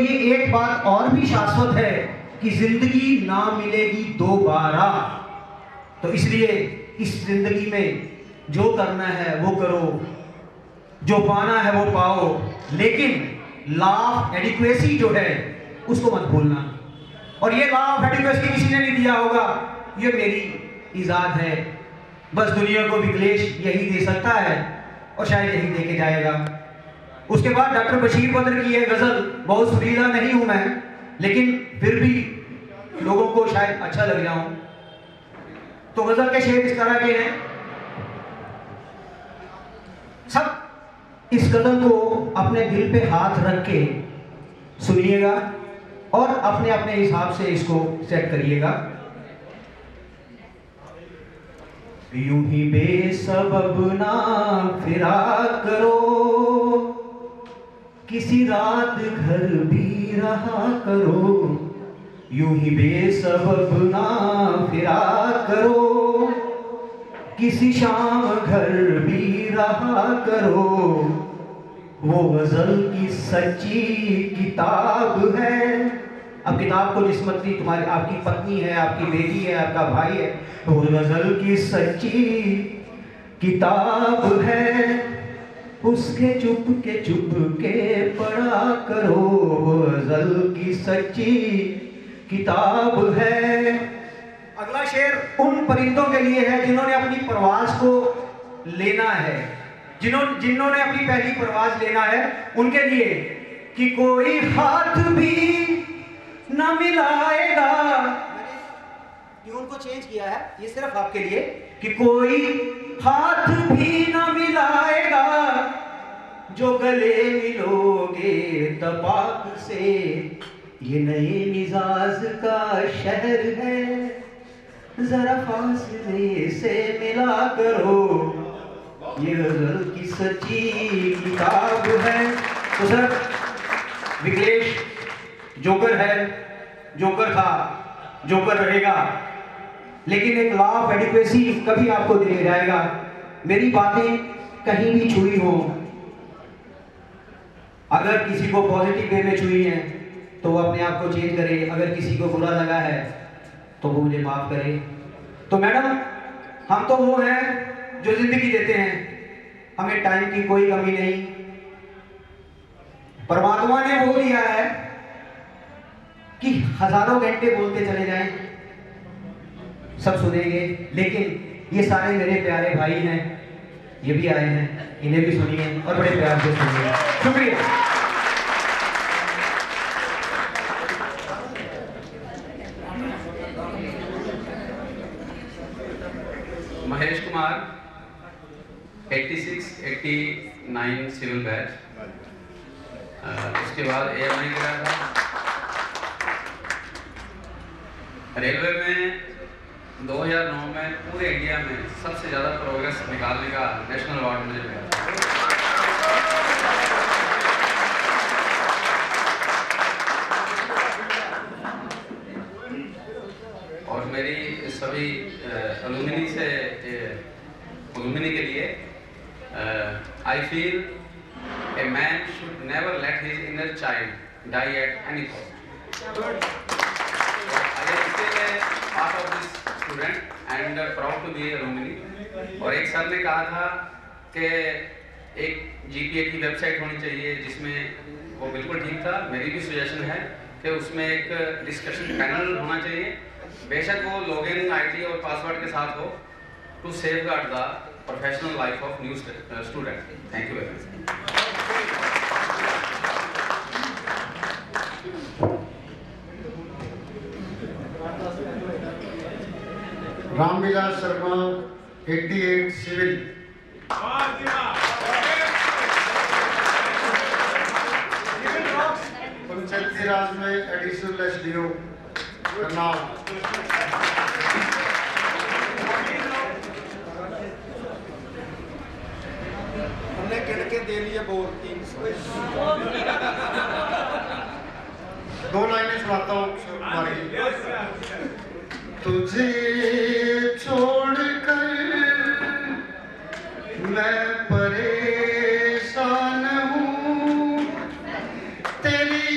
ये एक बात और भी शाश्वत है कि जिंदगी ना मिलेगी दोबारा। तो इसलिए इस जिंदगी में जो करना है वो करो, जो पाना है वो पाओ, लेकिन लॉ ऑफ एडिक्वेसी जो है उसको मत भूलना। और ये लॉ ऑफ एडिक्वेसी किसी ने नहीं दिया होगा, ये मेरी इजाद है। बस दुनिया को विकलेश यही दे सकता है और शायद यही दे के जाएगा। उसके बाद डॉक्टर बशीर बद्र की यह गजल, बहुत सुरीला नहीं हूं मैं, लेकिन फिर भी लोगों को शायद अच्छा लग जाऊं। तो गजल के शेर इस तरह के हैं। सब इस गजल को अपने दिल पे हाथ रख के सुनिएगा और अपने अपने हिसाब से इसको सेट करिएगा। यूं ही बेसबब ना फिरा करो, किसी रात घर भी रहा करो। यूं ही बेसबब ना फिरा करो, किसी शाम घर भी रहा करो। वो गजल की सच्ची किताब है। अब किताब को जिस्मत दी तुम्हारी, आपकी पत्नी है, आपकी बेटी है, आपका भाई है। वो गजल की सच्ची किताब है, उसके चुप के पढ़ा करो। वो गजल की सच्ची किताब है। अगला शेर उन परिंदों के लिए है जिन्होंने अपनी परवाज को लेना है, जिन्होंने अपनी पहली परवाज लेना है, उनके लिए कि कोई हाथ भी न मिलाएगा। ट्यून को चेंज किया है, ये सिर्फ आपके लिए, कि कोई हाथ भी न मिलाएगा, जो गले मिलोगे तपाक से। ये नए मिजाज का शहर है, जरा फासले से मिला करो। ये गजल की सच्ची किताब है। तो सर, विकलेश जोकर है, जोकर था, जोकर रहेगा, लेकिन एक लॉ ऑफ एडिक्वेसी कभी आपको दे जाएगा। मेरी बातें कहीं भी छुई हो, अगर किसी को पॉजिटिव वे में छुई है तो वो अपने आप को चेंज करे, अगर किसी को बुरा लगा है तो वो मुझे माफ करे। तो मैडम, हम तो वो हैं जो जिंदगी देते हैं, हमें टाइम की कोई कमी नहीं। परमात्मा ने वो दिया है कि हजारों घंटे बोलते चले जाएं, सब सुनेंगे, लेकिन ये सारे मेरे प्यारे भाई हैं, ये भी आए हैं, इन्हें भी सुनिए और बड़े प्यार से सुनिए। शुक्रिया। Mahesh Kumar, 86-89 civil batch. उसके बाद एयरलाइन गया था। रेलवे में 2009 में पूरे इंडिया में सबसे ज़्यादा प्रोग्रेस निकालने का नेशनल अवार्ड मुझे मिला था। और मेरी सभी अलुमिनी के लिए I feel a man should never let his inner child die at any cost. I am still a part of this student and proud to be alumni. और एक सर ने कहा था कि एक GPA की वेबसाइट होनी चाहिए, जिसमें वो बिल्कुल ठीक था। मेरी भी सजेशन है कि उसमें एक डिस्कशन पैनल होना चाहिए, बेशक वो लॉगिन आईडी और पासवर्ड के साथ हो, to safeguard the professional life of new student. Thank you very much. Ramvilas Sharma, 88 civil. Panchayati Raj में एडिशनल SDO करनाल। हमने गिन के दे लिए बोल 300। 2 लाइनें सुनाता हूँ हमारी। तुझे छोड़कर मैं परेशान हूँ, तेरी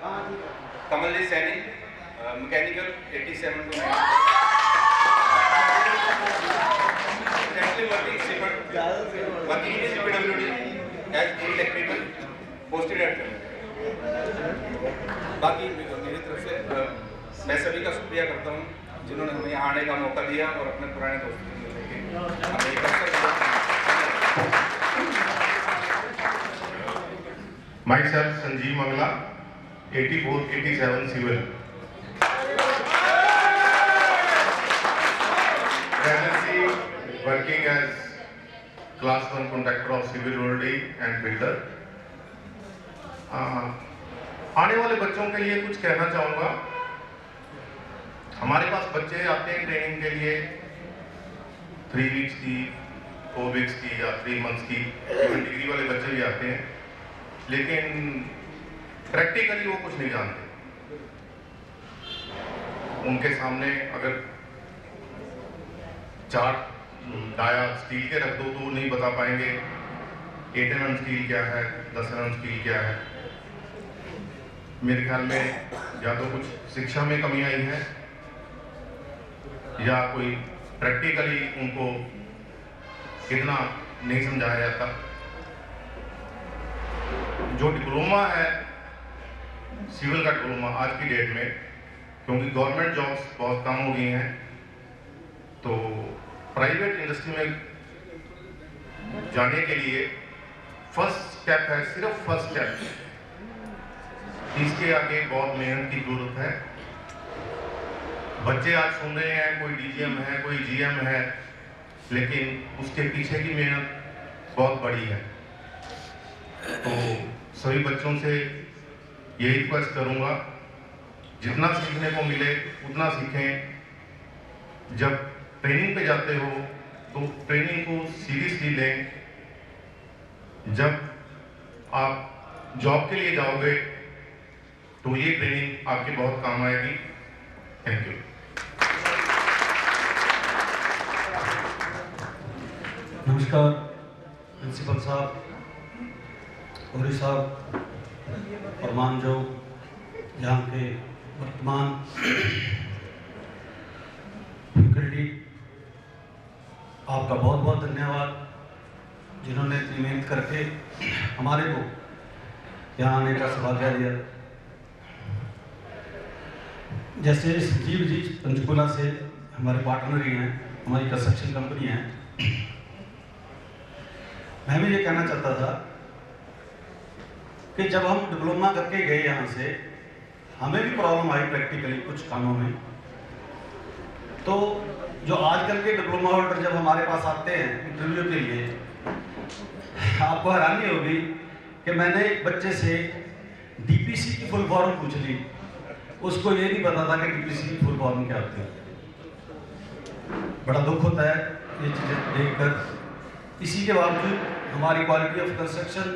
Kamaljeet Saini, mechanical 87 to 90. Currently working in CPWD as electrical, posted at. बाकी मेरी तरफ से मैं सभी का शुक्रिया करता हूँ जिन्होंने हमें यहाँ आने का मौका दिया और अपने पुराने दोस्तों को लेके हमें एक अवसर दिया। Myself Sanjeev Mangla, 84-87 civil. Presently working as class 1 contractor of civil roadway and builder. आने वाले बच्चों के लिए कुछ कहना चाहूँगा। हमारे पास बच्चे आते हैं ट्रेनिंग के लिए 3 वीक्स की, 4 वीक्स की या 3 मंथ्स की, डिग्री वाले बच्चे भी आते हैं, लेकिन प्रैक्टिकली वो कुछ नहीं जानते। उनके सामने अगर 4 डाया स्टील के रख दो तो वो नहीं बता पाएंगे 8 mm स्टील क्या है, 10 mm स्टील क्या है। मेरे ख्याल में या तो कुछ शिक्षा में कमी आई है या कोई प्रैक्टिकली उनको कितना नहीं समझाया जाता। जो डिप्लोमा है सिविल का डिप्लोमा आज की डेट में, क्योंकि गवर्नमेंट जॉब्स बहुत कम हो गई हैं, तो प्राइवेट इंडस्ट्री में जाने के लिए फर्स्ट स्टेप है, सिर्फ फर्स्ट स्टेप। इसके आगे बहुत मेहनत की जरूरत है। बच्चे आज सुन रहे हैं कोई डीजीएम है, कोई जीएम है, लेकिन उसके पीछे की मेहनत बहुत बड़ी है। तो सभी बच्चों से यही रिक्वेस्ट करूंगा, जितना सीखने को मिले उतना सीखें। जब ट्रेनिंग पे जाते हो तो ट्रेनिंग को सीरियसली लें। जब आप जॉब के लिए जाओगे तो ये ट्रेनिंग आपके बहुत काम आएगी। Thank you. नमस्कार प्रिंसिपल साहब, गौरी साहब, फरमान जो यहाँ के वर्तमान फैकल्टी, आपका बहुत बहुत धन्यवाद जिन्होंने इतनी मेहनत करके हमारे को यहाँ आने का सौभाग्य दिया। जैसे संजीव जी पंचकुला से हमारे पार्टनर ही हैं, हमारी कंस्ट्रक्शन कंपनी है। मैं भी ये कहना चाहता था कि जब हम डिप्लोमा करके गए यहाँ से, हमें भी प्रॉब्लम आई प्रैक्टिकली कुछ कामों में। तो जो आजकल के डिप्लोमा होल्डर जब हमारे पास आते हैं इंटरव्यू के लिए, आपको हैरानी होगी कि मैंने एक बच्चे से डीपीसी की फुल फॉर्म पूछ ली, उसको ये नहीं पता था कि डीपीसी की फुल फॉर्म क्या होती है। बड़ा दुख होता है ये चीज़ें देखकर। इसी के बावजूद हमारी क्वालिटी ऑफ कंस्ट्रक्शन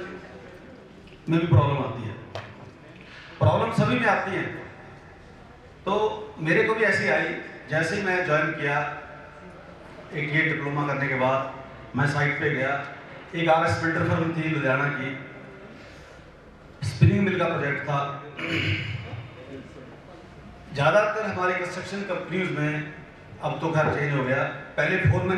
में भी प्रॉब्लम आती है। प्रॉब्लम सभी में आती है, तो मेरे को भी ऐसी आई। जैसे ही मैं ज्वाइन किया, एक ये डिप्लोमा करने के बाद मैं साइट पे गया। एक RS बिल्डर फर्म थी लुधियाना की, स्पिनिंग मिल का प्रोजेक्ट था। ज़्यादातर हमारी कंस्ट्रक्शन कंपनीज में, अब तो खैर चेंज हो गया, पहले फोरमैन